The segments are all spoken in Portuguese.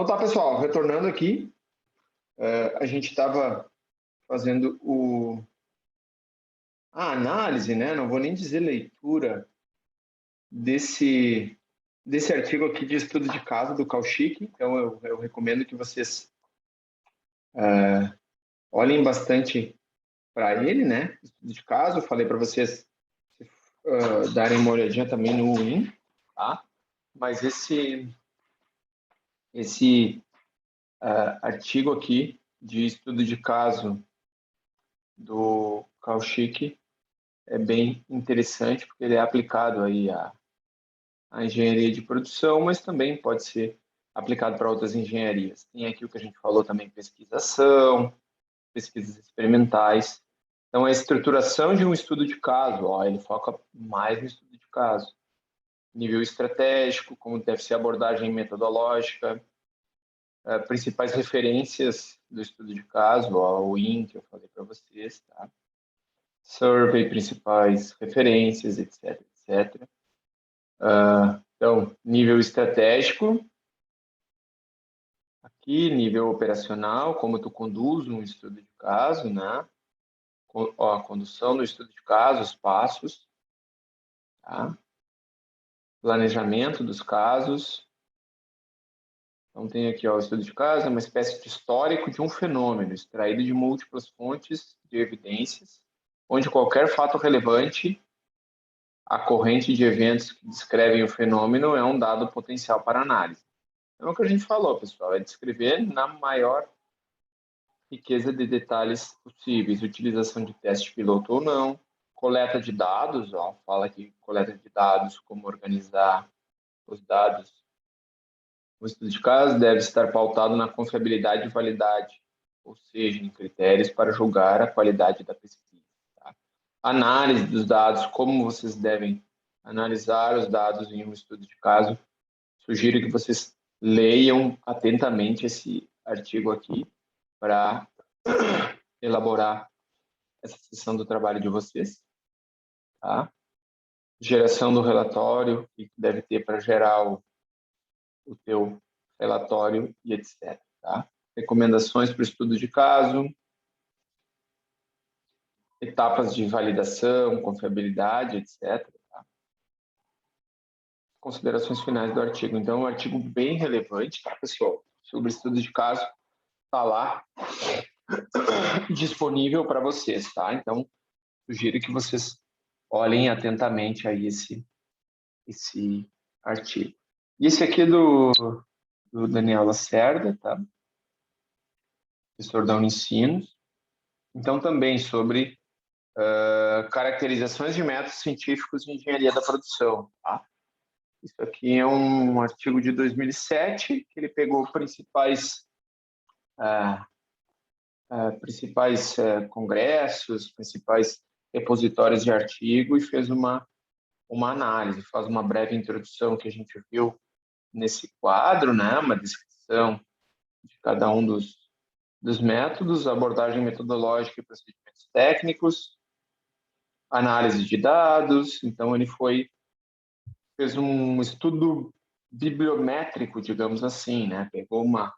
Então tá, pessoal, retornando aqui, a gente estava fazendo a análise, né? Não vou nem dizer leitura desse artigo aqui de estudo de caso do Kaushik. Então eu recomendo que vocês olhem bastante para ele, né? Estudo de caso. Eu falei para vocês darem uma olhadinha também no WIN, tá? Mas esse artigo aqui de estudo de caso do Kaushik é bem interessante, porque ele é aplicado aí à engenharia de produção, mas também pode ser aplicado para outras engenharias. Tem aqui o que a gente falou também, pesquisação, pesquisas experimentais. Então, a estruturação de um estudo de caso, ele foca mais no estudo de caso. Nível estratégico, como deve ser a abordagem metodológica, principais referências do estudo de caso, o IN, que eu falei para vocês, tá? Survey, principais referências, etc, etc. Então, nível estratégico, aqui, nível operacional, como tu conduz um estudo de caso, né? A condução do estudo de caso, os passos, tá? Planejamento dos casos. Então, tem aqui, o estudo de caso é uma espécie de histórico de um fenômeno, extraído de múltiplas fontes de evidências, onde qualquer fato relevante, a corrente de eventos que descrevem o fenômeno é um dado potencial para análise. É o que a gente falou, pessoal, é descrever na maior riqueza de detalhes possíveis, utilização de teste piloto ou não, coleta de dados, fala aqui coleta de dados, como organizar os dados. O estudo de caso deve estar pautado na confiabilidade e validade, ou seja, em critérios para julgar a qualidade da pesquisa. Tá? Análise dos dados, como vocês devem analisar os dados em um estudo de caso. Sugiro que vocês leiam atentamente esse artigo aqui para elaborar essa sessão do trabalho de vocês. Tá? Geração do relatório, que deve ter para gerar o teu relatório e etc. Tá? Recomendações para o estudo de caso, etapas de validação, confiabilidade, etc. Tá? Considerações finais do artigo. Então, é um artigo bem relevante, tá, pessoal? Sobre estudo de caso, está lá disponível para vocês, tá? Então, sugiro que vocês olhem atentamente aí esse artigo. E esse aqui é do Daniel Lacerda, tá? Professor da Unicinos. Então, também sobre caracterizações de métodos científicos de engenharia da produção, tá? Isso aqui é um artigo de 2007, que ele pegou principais congressos, principais repositórios de artigo e fez uma análise, faz uma breve introdução que a gente viu nesse quadro, né? Uma descrição de cada um dos métodos, abordagem metodológica e procedimentos técnicos, análise de dados. Então, ele fez um estudo bibliométrico, digamos assim, né? Pegou uma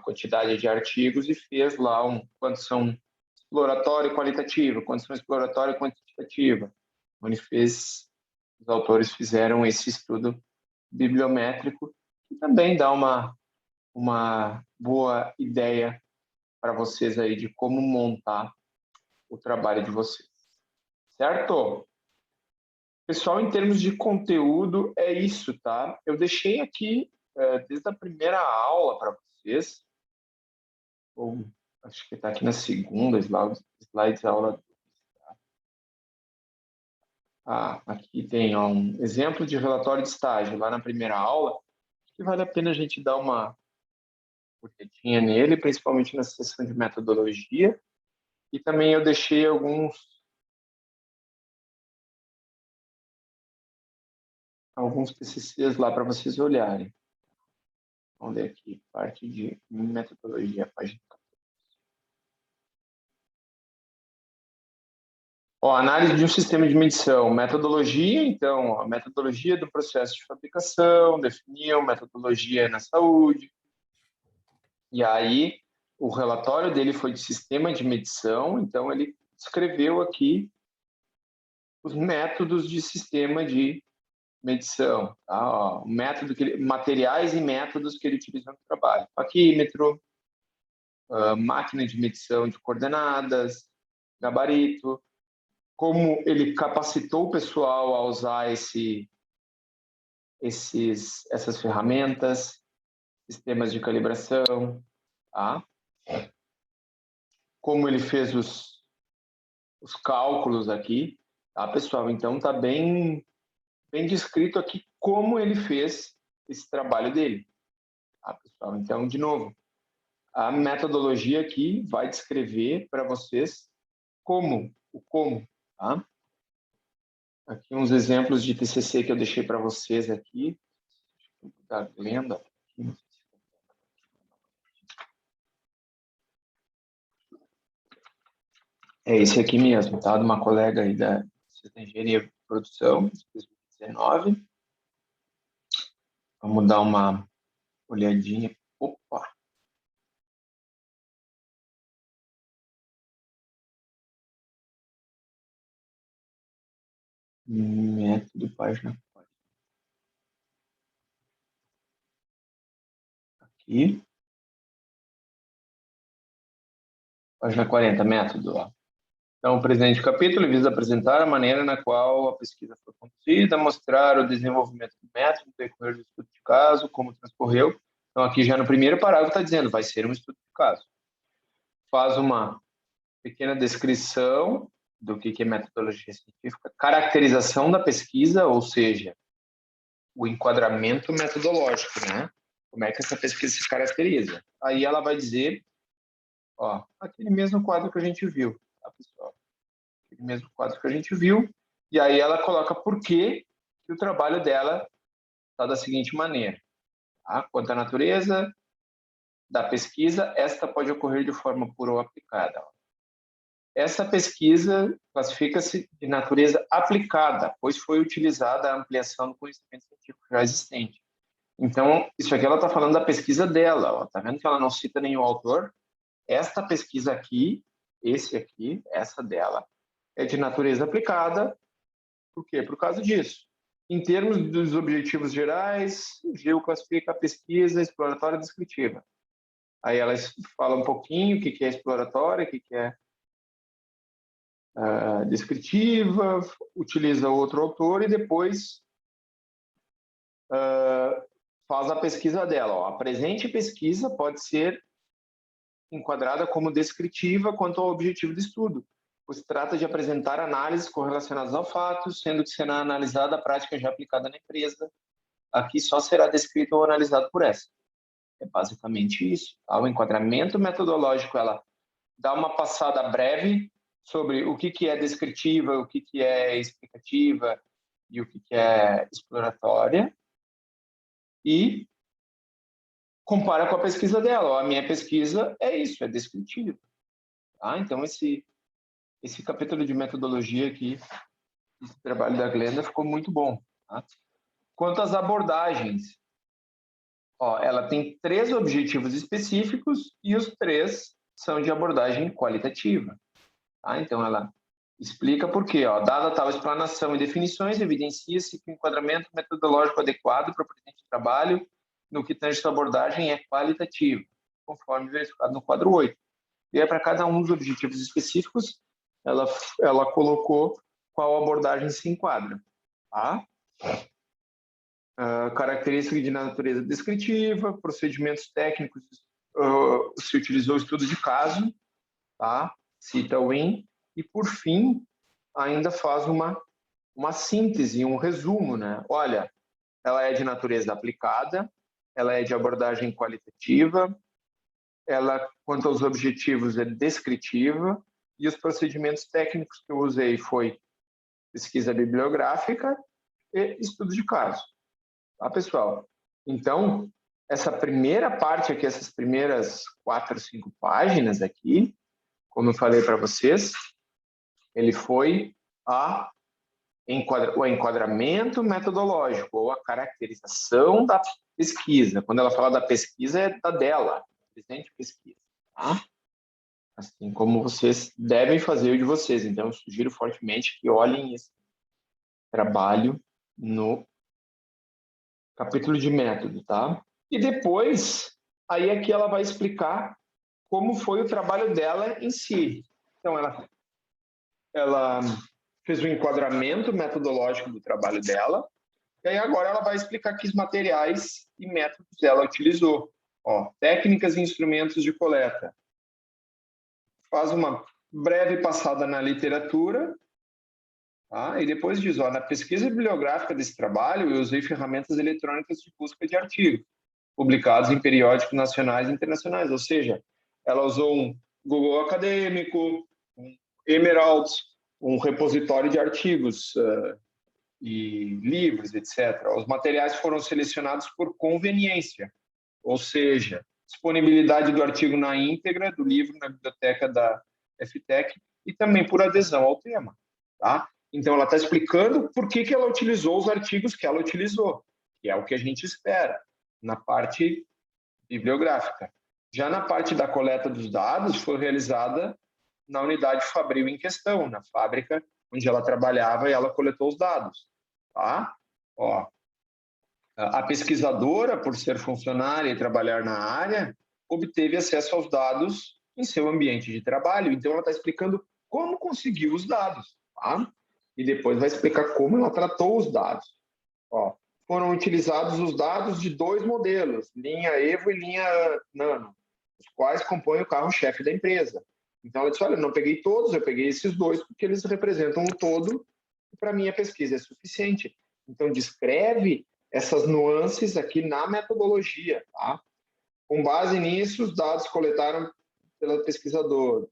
quantidade de artigos e fez lá quantos são exploratório e qualitativo, quantos são exploratório e quantitativa. Onde os autores fizeram esse estudo bibliométrico, que também dá uma boa ideia para vocês aí de como montar o trabalho de vocês. Certo? Pessoal, em termos de conteúdo, é isso, tá? Eu deixei aqui, desde a primeira aula para vocês, ou acho que está aqui na segunda slides aula. Aqui tem um exemplo de relatório de estágio, lá na primeira aula, que vale a pena a gente dar uma olhadinha nele, principalmente na seção de metodologia. E também eu deixei alguns PCCs lá para vocês olharem. Vamos ver aqui, parte de metodologia, página 14. Análise de um sistema de medição. Metodologia, então, a metodologia do processo de fabricação, definiu metodologia na saúde, E aí, o relatório dele foi de sistema de medição, então ele escreveu aqui os métodos de sistema de medição, tá? Ó, materiais e métodos que ele utiliza no trabalho. Paquímetro, máquina de medição de coordenadas, gabarito, como ele capacitou o pessoal a usar essas ferramentas, sistemas de calibração, tá? Como ele fez os cálculos aqui, tá, pessoal? Então, está bem descrito aqui como ele fez esse trabalho dele, tá, pessoal? Então, de novo, a metodologia aqui vai descrever para vocês como, tá? Aqui uns exemplos de TCC que eu deixei para vocês aqui, da Glenda. É esse aqui mesmo, tá? De uma colega aí da Engenharia de Produção, 2019. Vamos dar uma olhadinha. Opa! Método, página 4. Aqui. Página 40, método. Ó. Então, o presente capítulo visa apresentar a maneira na qual a pesquisa foi conduzida, mostrar o desenvolvimento do método, decorrer do estudo de caso, como transcorreu. Então, aqui já no primeiro parágrafo está dizendo, vai ser um estudo de caso. Faz uma pequena descrição do que é metodologia científica, caracterização da pesquisa, ou seja, o enquadramento metodológico, né? Como é que essa pesquisa se caracteriza? Aí ela vai dizer, ó, aquele mesmo quadro que a gente viu, tá, pessoal? Aquele mesmo quadro que a gente viu, e aí ela coloca por que o trabalho dela está da seguinte maneira. Tá? Quanto à natureza da pesquisa, esta pode ocorrer de forma pura ou aplicada. Essa pesquisa classifica-se de natureza aplicada, pois foi utilizada a ampliação do conhecimento científico já existente. Então, isso aqui ela está falando da pesquisa dela. Ó. Tá vendo que ela não cita nenhum autor? Esta pesquisa aqui, esse aqui, essa dela, é de natureza aplicada. Por quê? Por causa disso. Em termos dos objetivos gerais, o GEO classifica a pesquisa exploratória e descritiva. Aí ela fala um pouquinho o que é exploratória, o que é descritiva, utiliza outro autor e depois faz a pesquisa dela. Ó. A presente pesquisa pode ser enquadrada como descritiva quanto ao objetivo do estudo, pois trata de apresentar análises correlacionadas ao fato, sendo que será analisada a prática já aplicada na empresa. Aqui só será descrito ou analisado por essa. É basicamente isso. Tá? O enquadramento metodológico, ela dá uma passada breve sobre o que é descritiva, o que é explicativa e o que é exploratória, e compara com a pesquisa dela. Ó, a minha pesquisa é isso, é descritiva. Tá? Então, esse capítulo de metodologia aqui, esse trabalho da Glenda, ficou muito bom. Tá? Quanto às abordagens, ó, ela tem 3 objetivos específicos e os 3 são de abordagem qualitativa. Tá? Então, ela explica por quê. Ó, dada tal explanação e definições, evidencia-se que o enquadramento metodológico adequado para o presente trabalho no que tange sua abordagem é qualitativo, conforme verificado no quadro 8. E aí, para cada um dos objetivos específicos, ela colocou qual abordagem se enquadra. Tá? Característica de natureza descritiva, procedimentos técnicos, se utilizou estudo de caso, tá? Cita o IN, e por fim, ainda faz uma síntese, um resumo, né? Olha, ela é de natureza aplicada, ela é de abordagem qualitativa, ela, quanto aos objetivos, é descritiva, e os procedimentos técnicos que eu usei foi pesquisa bibliográfica e estudo de caso. Tá, pessoal? Então, essa primeira parte aqui, essas primeiras 4, 5 páginas aqui, como eu falei para vocês, ele foi o enquadramento metodológico, ou a caracterização da pesquisa. Quando ela fala da pesquisa, é da dela, apresente pesquisa, tá? Assim como vocês devem fazer o de vocês. Então, eu sugiro fortemente que olhem esse trabalho no capítulo de método, tá? E depois, aí aqui ela vai explicar como foi o trabalho dela em si. Então, ela fez o enquadramento metodológico do trabalho dela, e aí agora ela vai explicar que materiais e métodos ela utilizou. Ó, técnicas e instrumentos de coleta. Faz uma breve passada na literatura, tá? E depois diz, ó, na pesquisa bibliográfica desse trabalho, eu usei ferramentas eletrônicas de busca de artigos, publicados em periódicos nacionais e internacionais. Ou seja, ela usou um Google Acadêmico, um Emerald, um repositório de artigos e livros, etc. Os materiais foram selecionados por conveniência, ou seja, disponibilidade do artigo na íntegra do livro na biblioteca da FTech e também por adesão ao tema, tá? Então, ela está explicando por que ela utilizou os artigos que ela utilizou, que é o que a gente espera na parte bibliográfica. Já na parte da coleta dos dados, foi realizada na unidade Fabril em questão, na fábrica onde ela trabalhava e ela coletou os dados, tá? Ó, a pesquisadora, por ser funcionária e trabalhar na área, obteve acesso aos dados em seu ambiente de trabalho. Então, ela está explicando como conseguiu os dados, tá? E depois vai explicar como ela tratou os dados. Ó, foram utilizados os dados de dois modelos, linha Evo e linha Nano, os quais compõem o carro-chefe da empresa. Então, ela disse, olha, não peguei todos, eu peguei esses dois porque eles representam o todo e para mim a pesquisa é suficiente. Então, descreve essas nuances aqui na metodologia, tá? Com base nisso, os dados coletaram pela pesquisadora.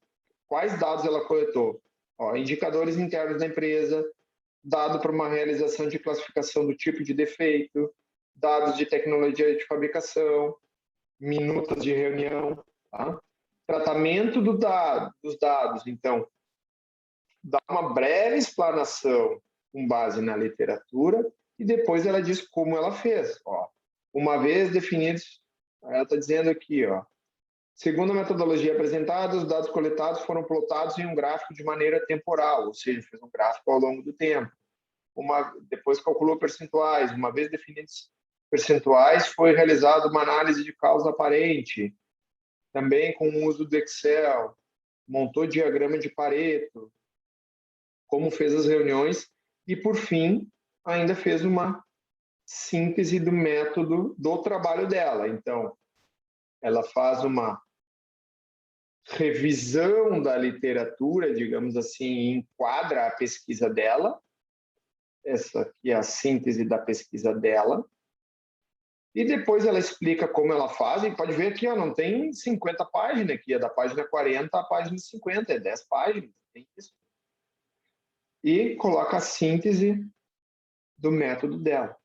Quais dados ela coletou? Ó, indicadores internos da empresa, dado para uma realização de classificação do tipo de defeito, dados de tecnologia de fabricação, minutas de reunião, tá? Tratamento dos dados, então, dá uma breve explanação com base na literatura e depois ela diz como ela fez. Ó, uma vez definidos, ela está dizendo aqui, ó, segundo a metodologia apresentada, os dados coletados foram plotados em um gráfico de maneira temporal, ou seja, fez um gráfico ao longo do tempo. Depois calculou percentuais. Uma vez definidos percentuais, foi realizada uma análise de causa aparente, também com o uso do Excel, montou diagrama de Pareto, como fez as reuniões e, por fim, ainda fez uma síntese do método do trabalho dela. Então, ela faz uma revisão da literatura, digamos assim, enquadra a pesquisa dela. Essa aqui é a síntese da pesquisa dela. E depois ela explica como ela faz, e pode ver aqui, ó, não tem 50 páginas aqui, é da página 40 à página 50, é 10 páginas. Tem isso. E coloca a síntese do método dela,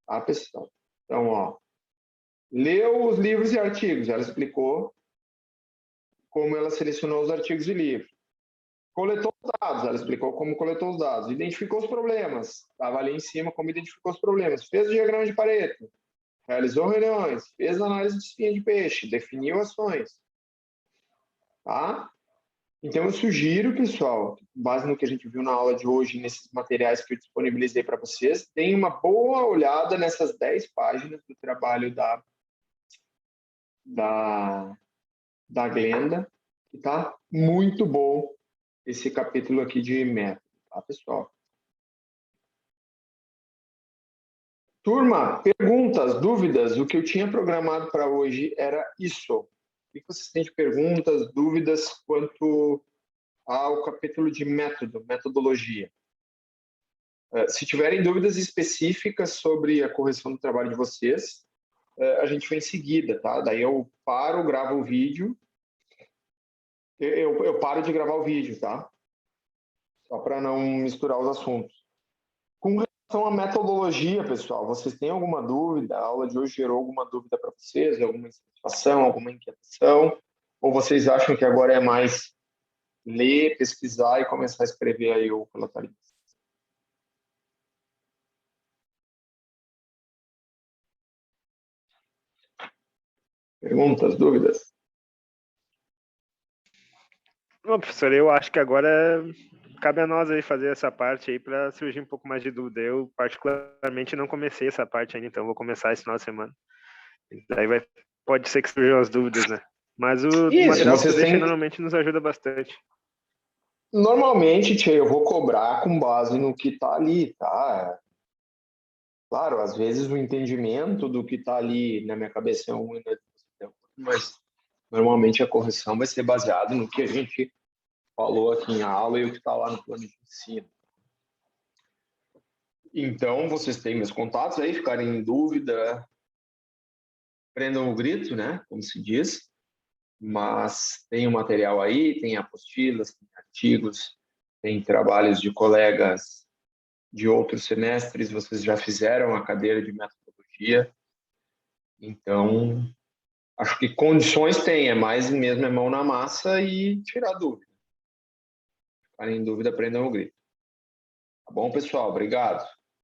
tá, pessoal? Então, ó, leu os livros e artigos, ela explicou como ela selecionou os artigos e livros. Coletou os dados, ela explicou como coletou os dados. Identificou os problemas, estava ali em cima como identificou os problemas. Fez o diagrama de Pareto, realizou reuniões, fez análise de espinha de peixe, definiu ações. Tá? Então, eu sugiro, pessoal, com base no que a gente viu na aula de hoje, nesses materiais que eu disponibilizei para vocês, deem uma boa olhada nessas 10 páginas do trabalho da Glenda, que está muito bom esse capítulo aqui de método, tá, pessoal? Turma, perguntas, dúvidas? O que eu tinha programado para hoje era isso. O que vocês têm de perguntas, dúvidas quanto ao capítulo de método, metodologia? Se tiverem dúvidas específicas sobre a correção do trabalho de vocês, a gente vai em seguida, tá? Daí eu paro, gravo o vídeo. Eu paro de gravar o vídeo, tá? Só para não misturar os assuntos. Com relação à metodologia, pessoal, vocês têm alguma dúvida? A aula de hoje gerou alguma dúvida para vocês? Alguma insatisfação, alguma inquietação? Ou vocês acham que agora é mais ler, pesquisar e começar a escrever aí o relatório? Perguntas, dúvidas? Bom, professor, eu acho que agora cabe a nós aí fazer essa parte aí para surgir um pouco mais de dúvida. Eu, particularmente, não comecei essa parte ainda, então vou começar esse final de semana. Daí pode ser que surjam as dúvidas, né? Mas o Isso, material que tu vocês deixa têm. normalmente nos ajuda bastante. Normalmente, tia, eu vou cobrar com base no que está ali, tá? Claro, às vezes o entendimento do que está ali na minha cabeça é um, mas normalmente a correção vai ser baseada no que a gente falou aqui em aula e o que está lá no plano de ensino. Então, vocês têm meus contatos aí, ficarem em dúvida, prendam o grito, né? Como se diz. Mas tem o material aí, tem apostilas, tem artigos, tem trabalhos de colegas de outros semestres, vocês já fizeram a cadeira de metodologia. Então, acho que condições tem, é mais mesmo é mão na massa e tirar dúvida. Ficarem em dúvida, prendam o grito. Tá bom, pessoal? Obrigado.